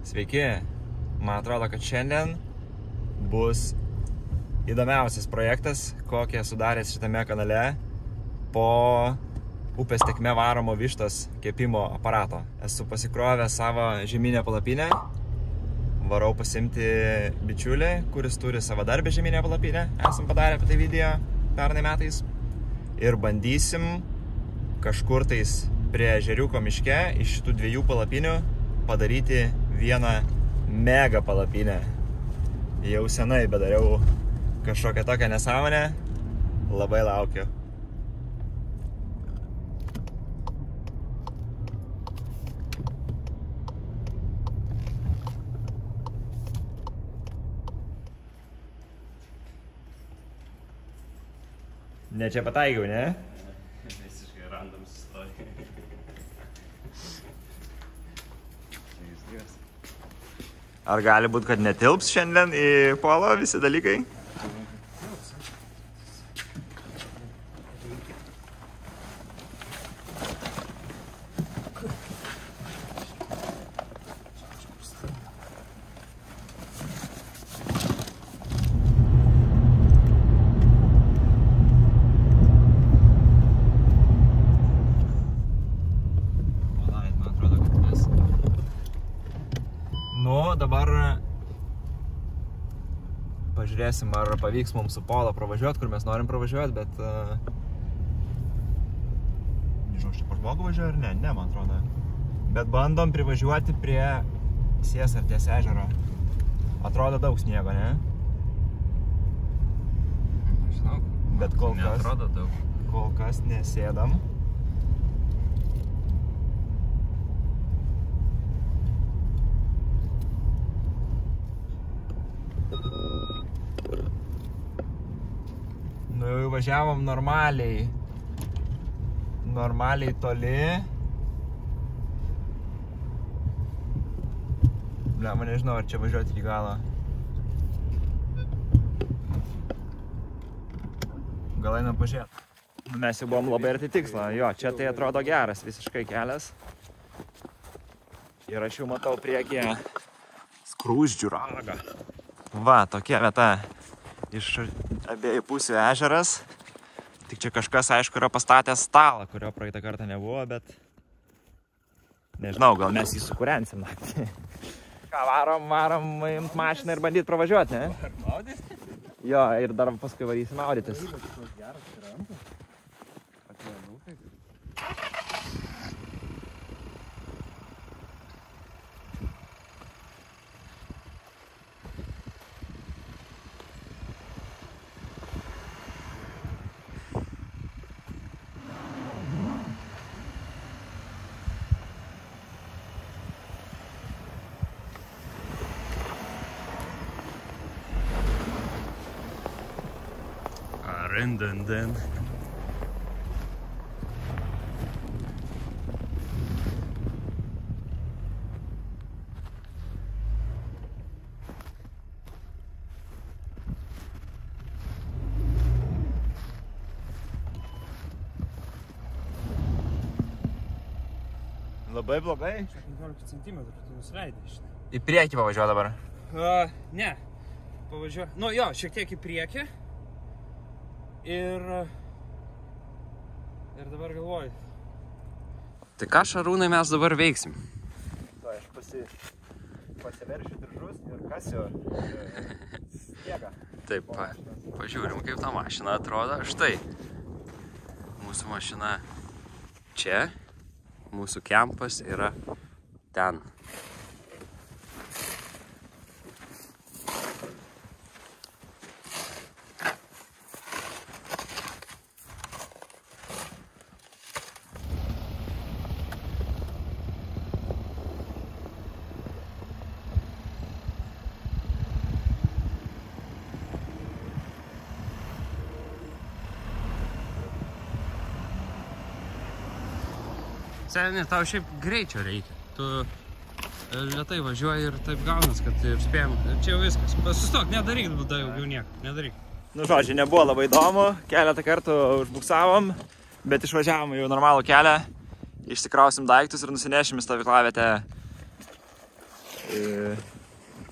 Sveiki, man atrodo, kad šiandien bus įdomiausias projektas, kokį esu daręs šitame kanale po upės tekme varomo vištos kepimo aparato. Esu pasikrovęs savo žieminę palapinę, varau pasimti bičiulį, kuris turi savadarbę žieminę palapinę, esam padarę apie tai video pernai metais, ir bandysim kažkur tais prie ežeriuko miške iš šitų dviejų palapinių padaryti vieną mega palapinę. Jau senai bedariau kažkokią tokią nesąmonę, labai laukiu. Ne čia pataikiau, ne? Visiškai random sustoji. Ar gali būt, kad netilps šiandien į polo visi dalykai? Dabar pažiūrėsim, ar pavyks mums su polo pravažiuoti, kur mes norim pravažiuoti, bet nežinau, aš čia po žmogų važiuoju ar ne? Ne, man atrodo. Bet bandom privažiuoti prie Siesarties ežero. Atrodo daug sniego, ne? Nežinau. Bet kol kas neatrodo daug. Kol kas nesėdam. Nu jau važiavom normaliai toli. Bliamba, nežinau, ar čia važiuoti iki galo. Gal einam pažiūrėti. Mes jau buvom labai arti tikslo. Jo, čia tai atrodo geras visiškai kelias. Ir aš jau matau priekyje Skruzdžių ragą. Va, tokia vieta. Iš abiejų pusių ežeras. Tik čia kažkas, aišku, yra pastatęs stalą, kurio praeitą kartą nebuvo, bet nežinau, gal mes jį sukūrensim naktį. Ką, varom imt mašiną ir bandyt pravažiuoti, ne? Ar maudyt? Jo, ir dar paskui varysim maudytis. Rindandin. Labai blogai. 15 cm tu nusileidai, žinai. Į priekį pavažiuoju dabar. Ne. Pavažiuoju. Nu jo, šiek tiek į priekį. Ir dabar galvoju. Tai ką, Šarūnai, mes dabar veiksim? To, aš pasiveršiu diržus ir kasiu sniegą. Taip, pažiūrim, kaip ta mašina atrodo. Štai, mūsų mašina čia, mūsų kempas yra ten. Seni, tau šiaip greičio reikia. Tu lėtai važiuoji ir taip gaunas, kad spėjom. Čia jau viskas. Sustok, nedaryk daugiau nieko. Nedaryk. Nu, žodžiu, nebuvo labai įdomu. Keletą kartų užbuksavom, bet išvažiavom jau normalų kelią. Išsikrausim daiktus ir nusinešim į stovyklavietę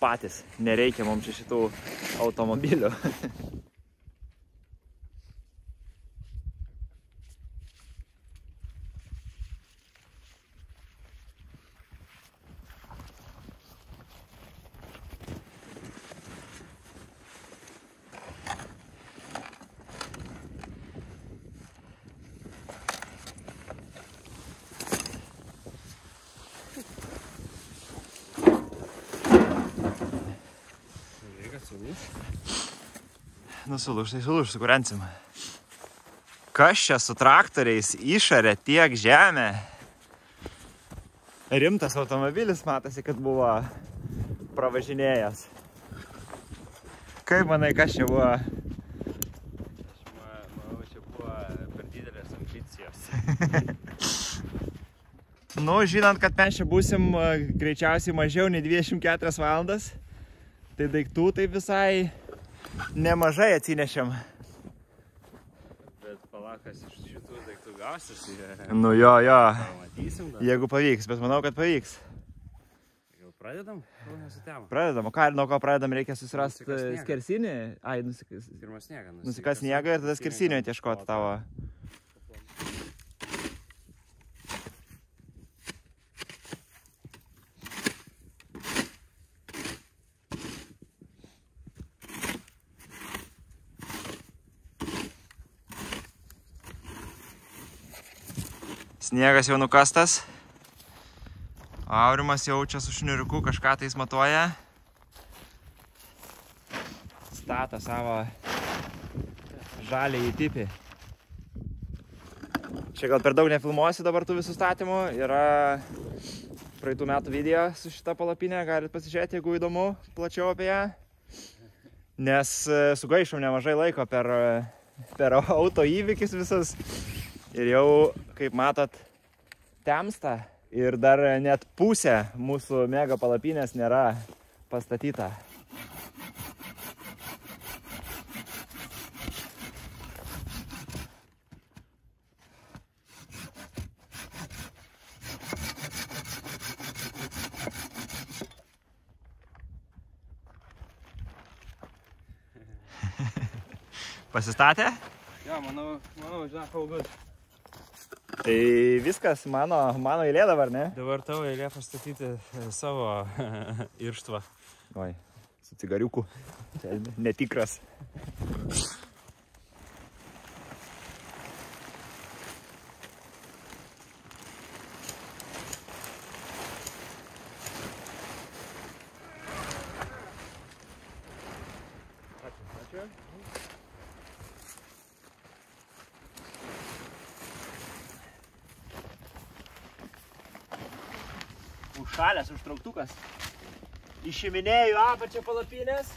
patys. Nereikia mums šitų automobilių. Sulūš, tai sulūš, sukurensim. Kas čia su traktoriais išarė tiek žemę? Rimtas automobilis, matosi, kad buvo pravažinėjęs. Kaip manai, kas čia buvo? Manau, čia buvo per didelės ambicijos. Nu, žinant, kad mes čia būsim greičiausiai mažiau nei 24 valandas, tai daiktų tai visai nemažai atsinešėm. Bet palakas iš šitų daiktų gausis. Nu jo. Pamatysim dar. Jeigu pavyks, bet manau, kad pavyks. Gal pradedam? Nesutemo. Pradedam. O ką, nuo ko pradedam, reikia susirasti skersinį? Ai, Pirmą sniegą. nusikas sniegą ir tada skersinio ieškoti tavo. Sniegas jau nukastas. Aurimas jau čia su šniuriuku kažką tais matuoja. Stato savo žaliąjį tipį. Čia gal per daug nefilmuosiu dabar tų visų statymų. Yra praeitų metų video su šita palapinė. Galit pasižiūrėti, jeigu įdomu plačiau apie ją. Nes sugaišom nemažai laiko per auto įvykis visas. Ir jau, kaip matot, temsta ir dar net pusė mūsų mega palapinės nėra pastatyta. Pasistatė? Jo, manau, žinok, all good. Tai viskas, mano eilė dabar, ne? Dabar tavo eilė pastatyti savo irštvą. Oi, su cigariuku. Čia netikras. Ačiū. Užšalęs užtrauktukas. Išiminėjau apačią palapinės,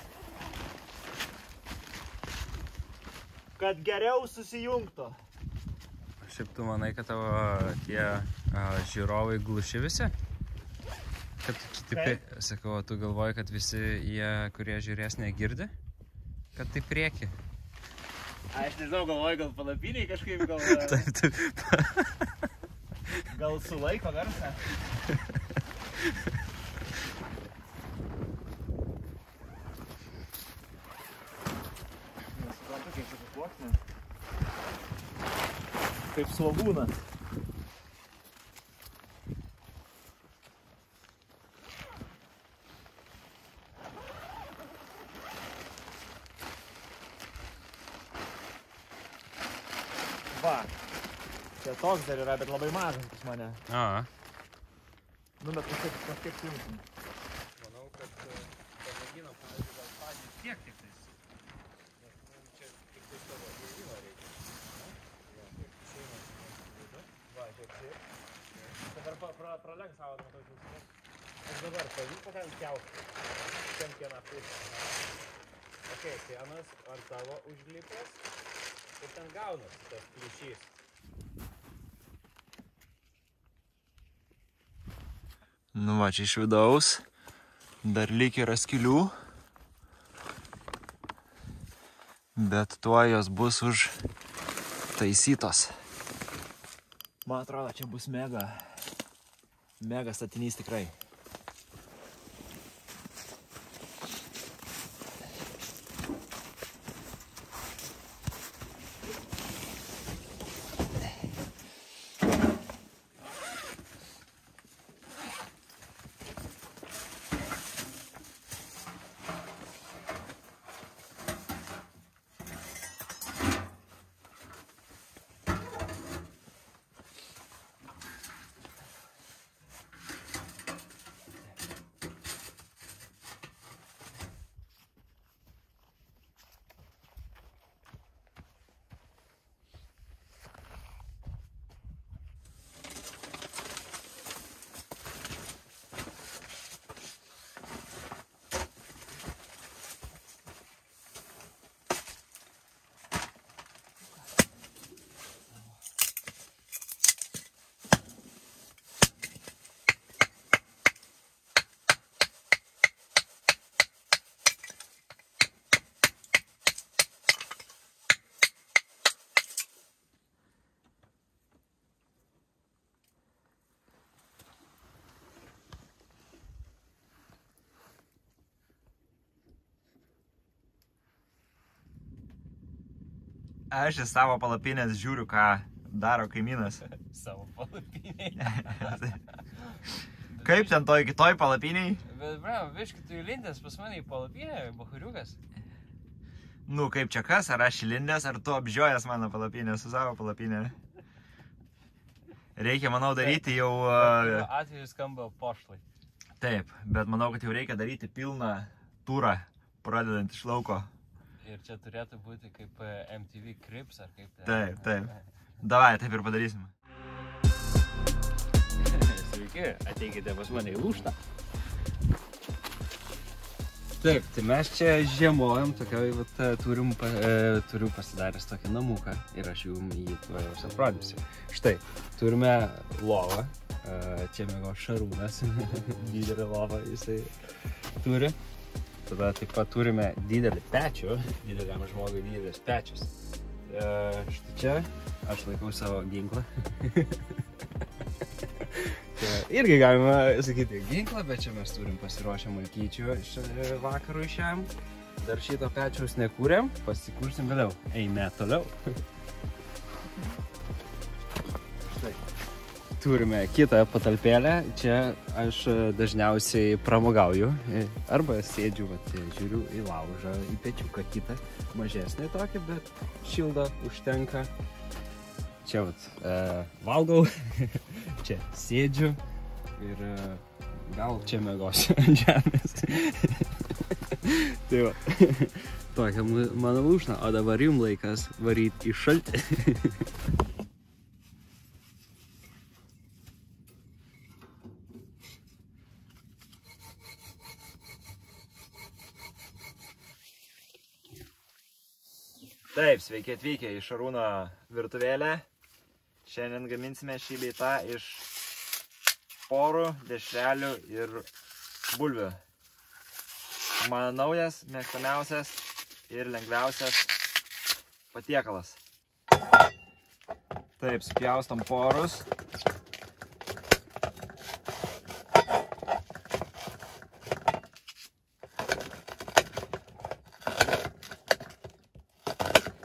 kad geriau susijungtų. Šiaip tu manai, kad tavo tie žiūrovai gluši visi? Kad taip, sakau, tu galvoji, kad visi jie, kurie žiūrės, negirdi? Kad tai prieki? Aš nežinau, galvoju, gal palapiniai kažkaip, gal sulaiko garsą. Nesuprantu, kiek čia pasluoksnė. Kaip svogūnas. Va, čia toks dar yra, bet labai mažas pas mane. Nu, bet kažkiek sujungsim. Manau, kad pamėgino, pavyzdžiui, gal pradžiai tiek tik tais. Nes mums čia tik tai tavo įėjimo reikia. Jo, kaip išeina. Va, žiūrėk. Dabar pralenk savo nuo tokius. Aš dabar pavyko ten kiausti. Ten vieną pusę. Ok, sienas ant tavo užlipęs. Ir ten gaunas tas plyšys. Nu va, čia iš vidaus. Dar lyg yra skylių. Bet tuo jos bus užtaisytos. Man atrodo, čia bus mega statinys tikrai. Aš į savo palapinės žiūriu, ką daro kaimynas. Savo palapiniai. Kaip ten toj kitoj palapiniai? Bet, bravo, viškai, tu įlindęs pas mane į palapinę, bahuriukas. Nu, kaip čia kas, ar aš įlindęs, ar tu apžiojęs mano palapinę su savo palapinė? Reikia, manau, daryti jau... Atveju skamba pošlai. Taip, bet manau, kad jau reikia daryti pilną turą, pradedant iš lauko. Ir čia turėtų būti kaip MTV Crips ar kaip... Taip, taip. Davai, taip ir padarysim. Sveiki, ateikite pas mane į lūštą. Taip, tai mes čia žiemojam, tokioj, turiu pasidaręs tokį namuką ir aš jums jį aprodysiu. Štai, turime lovą, čia mėgo Šarūnas, didelį lovą jisai turi. Tada taip pat turime didelį pečių, dideliam žmogui didelis pečius. Štai čia aš laikau savo ginklą. Irgi galima sakyti ginklą, bet čia mes turim pasiruošę malkyčių vakarui šiam. Dar šito pečiaus nekūrėm, pasikursim vėliau. Eime toliau. Štai. Turime kitą patalpėlę. Čia aš dažniausiai pramogauju. Arba sėdžiu, žiūriu į laužą, į pečiuką kitą. Mažesnį tokį, bet šildo užtenka. Čia valgau, čia sėdžiu ir gal čia mėgosiu ant žemės. Tai va, tokia mano lūšna, o dabar jums laikas varyti į šaltį. Taip, sveiki atvykę į Šarūno virtuvėlę. Šiandien gaminsime šį bei tą iš porų, dešrelių ir bulvių. Mano naujas, mėgstamiausias ir lengviausias patiekalas. Taip, spjaustom porus.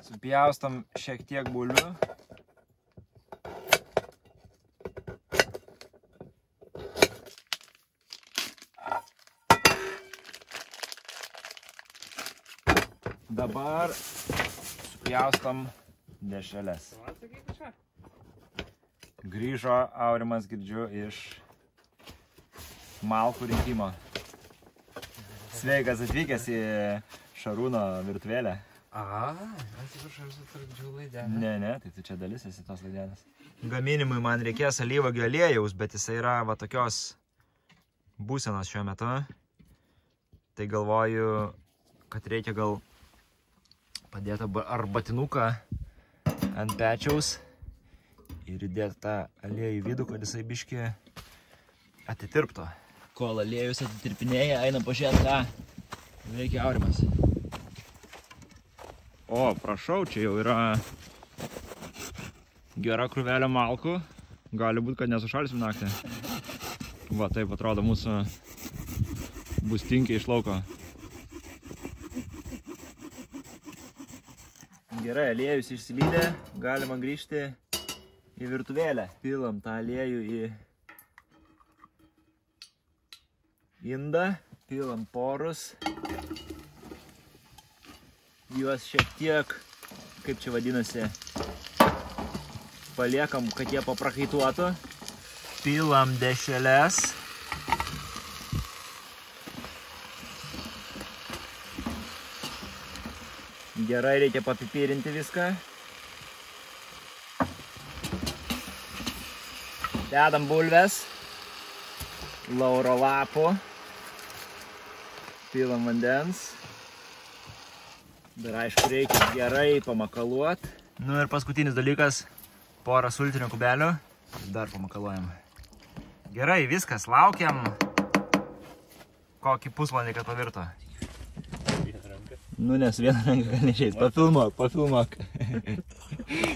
Supjaustom šiek tiek bulvių. Dabar supjaustom dešreles. Grįžo Aurimas, girdžiu, iš malkų rinkimo. Sveikas atvykęs į Šarūno virtuvėlę. Atsiprašau, aš sutrukdžiau laidelę. Ne, tai tu čia dalis esi tos laidelės. Gaminimui man reikės alyvuogių aliejaus, bet jisai yra va tokios būsenos šiuo metu. Tai galvoju, kad reikia gal padėti arbatinuką ant pečiaus ir įdėti tą aliejų į vidų, kad jisai biškį atitirptų. Kol aliejus atitirpinėja, eina pažiūrėti, ką veikia Aurimas. O, prašau, čia jau yra gera krūvelė malkų. Gali būti, kad nesušalsim naktį. Va, taip atrodo mūsų bustinkiai iš lauko. Gerai, aliejus išsilydė, galima grįžti į virtuvėlę. Pilam tą aliejų į indą, pilam porus. Juos šiek tiek, kaip čia vadinasi, paliekam, kad jie paprakaituotų. Pilam dešreles. Gerai, reikia papipirinti viską. Dedam bulves, lauro lapų, pilam vandens. Dar aišku, reikia gerai pamakaluoti. Nu ir paskutinis dalykas, porą sultinių kubelių. Dar pamakaluojam. Gerai, viskas, laukiam. Kokį pusvalandį, kad pavirto. Nu, nes vieną ranką gal neišeis. Pafilmuok.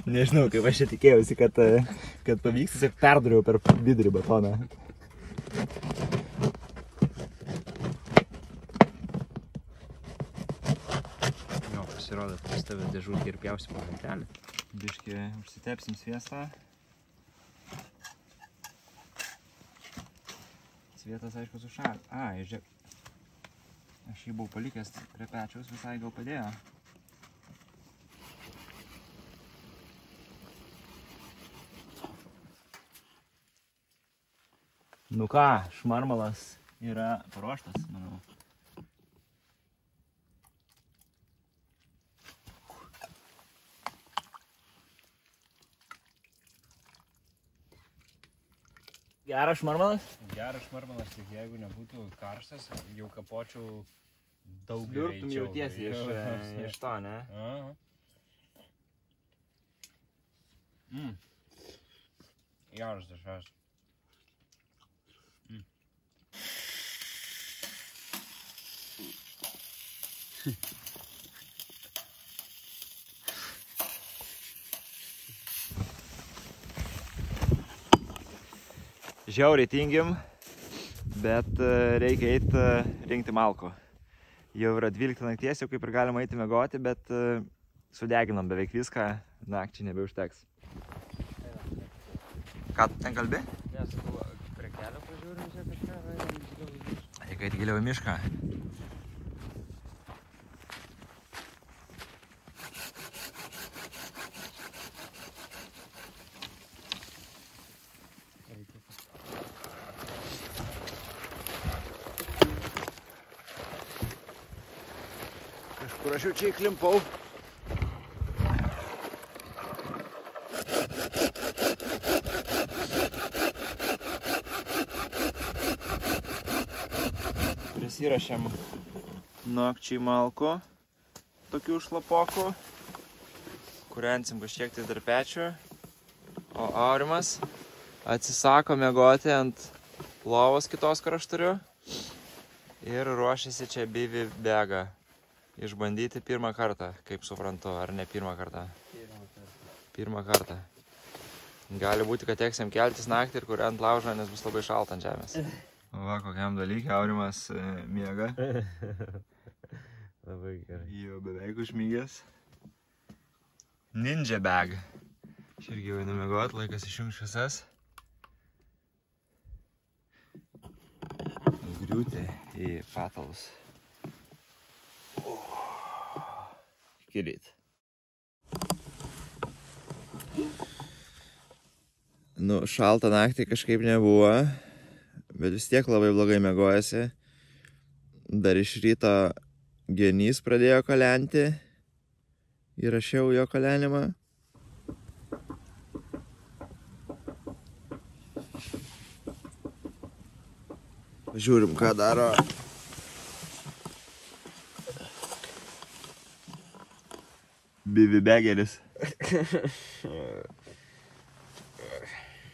Nežinau, kaip aš čia tikėjausi, kad pavyks, tiesiog perdariau per vidurį batoną. atrodo, pastovi dėžutė ir pjausi po lentelį. Biškį užsitepsim sviestą. Svietas, aišku, sušal. Žiūrėk. Aš jį buvau palikęs prie pečiaus, visai gal padėjo. Nu ką, šmarmalas yra paruoštas, manau. Geras šmarmalas? Geras šmarmalas, tik jeigu nebūtų karštas, jau kapočiau daug Liurptum jau tiesiai iš to, ne? Geras dešas. Žiauriai tingim, bet reikia eiti rinkti malkų. Jau yra 12 nakties, jau kaip ir galima eiti miegoti, bet sudeginom beveik viską, nakčiai nebeužteks. Ką tu ten kalbi? Ne, sakau, prie kelio pažiūrim, čia kažką, Reikia eiti giliau į mišką. Kažkur aš jau čia įklimpau. Prisirašėm nakčiai malko, tokių šlapokų. Kūrensim kažkiek tai dar pečių. O Aurimas atsisako miegoti ant lovos kitos, kur aš turiu. Ir ruošiasi čia bivy begą išbandyti pirmą kartą, kaip suprantu, ar ne pirmą kartą? Pirmą kartą. Gali būti, kad teks jam keltis naktį ir kūrent laužą, nes bus labai šalta ant žemės. Va, kokiam dalykui Aurimas miega. Labai gerai. Jau beveik užmygęs. Ninja bag. Aš irgi jau einu miegot, laikas išjungt šviesas. Griūti į patalus. Iki ryt. Nu, šaltą naktį kažkaip nebuvo, bet vis tiek labai blogai miegojasi. Dar iš ryto genys pradėjo kalenti. Įrašiau jo kalenimą. Žiūrim, ką daro. Bibi begeris.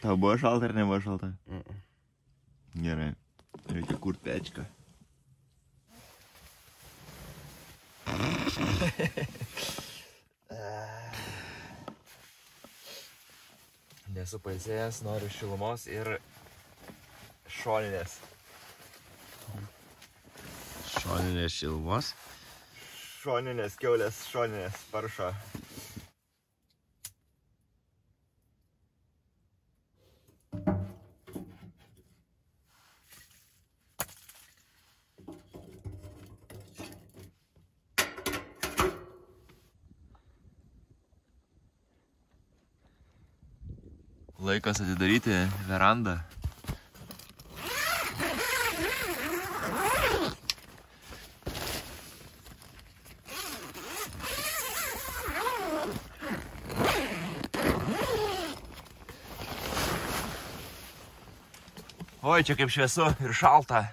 Tau buvo šalta ar nebuvo šalta? Gerai. Reikia kurt pečką. Nesu pailsėjęs, noriu šilumos ir šoninės. Šoninės šilumos? Šoninės kiaulės, šoninės paršo. Laikas atidaryti verandą. Oi, čia kaip šviesu ir šalta.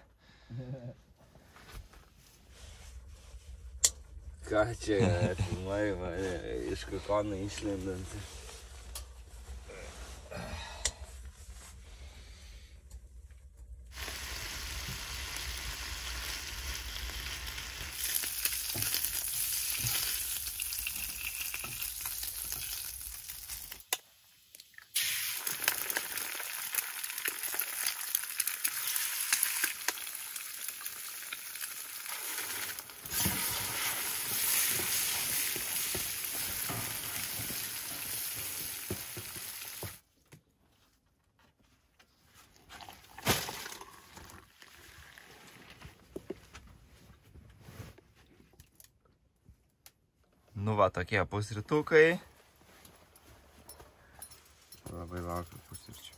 Ką čia, filmuoji mane iš kokono išlindant. Nu va, tokie pusrytukai. Labai laukiu pusryčių.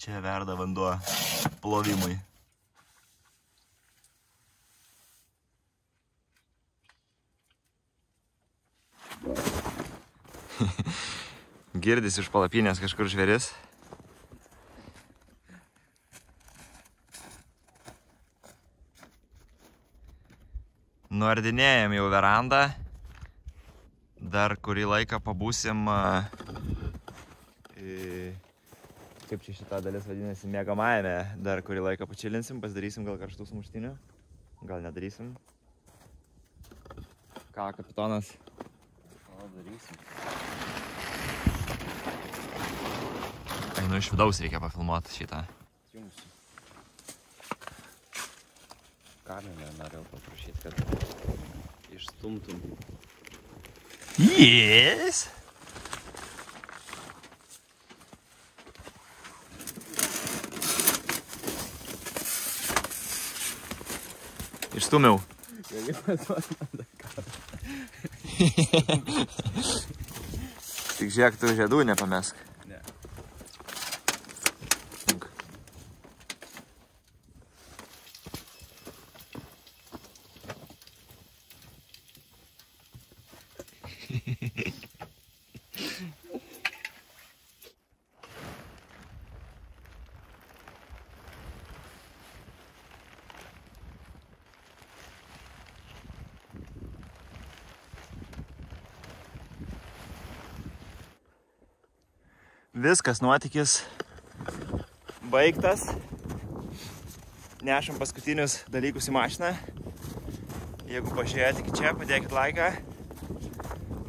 Čia verda vanduo plovimui. Girdis iš palapinės kažkur žvėris. Nuardinėjom jau verandą. Dar kurį laiką pabūsim, kaip čia šita dalis vadinasi, miegamajame. Dar kurį laiką pačilinsim, pasidarysim gal karštų sumuštinių. Gal nedarysim. Ką, kapitonas? O, darysim. Einu iš vidaus reikia pafilmuoti šitą. Jungsiu. Kamerą norėjau paprašyti, kad išstumtum. Yes! Išstumiau. Tik žiūrėk, tu žiedų nepamesk. Ne. Viskas, nuotykis baigtas. Nešam paskutinius dalykus į mašiną. Jeigu pažiūrėjote iki čia, padėkit laiką.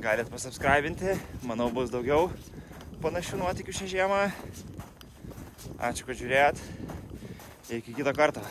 Galit pasubscribinti. Manau, bus daugiau panašių nuotykių šią žiemą. Ačiū, kad žiūrėjot. Iki kito karto.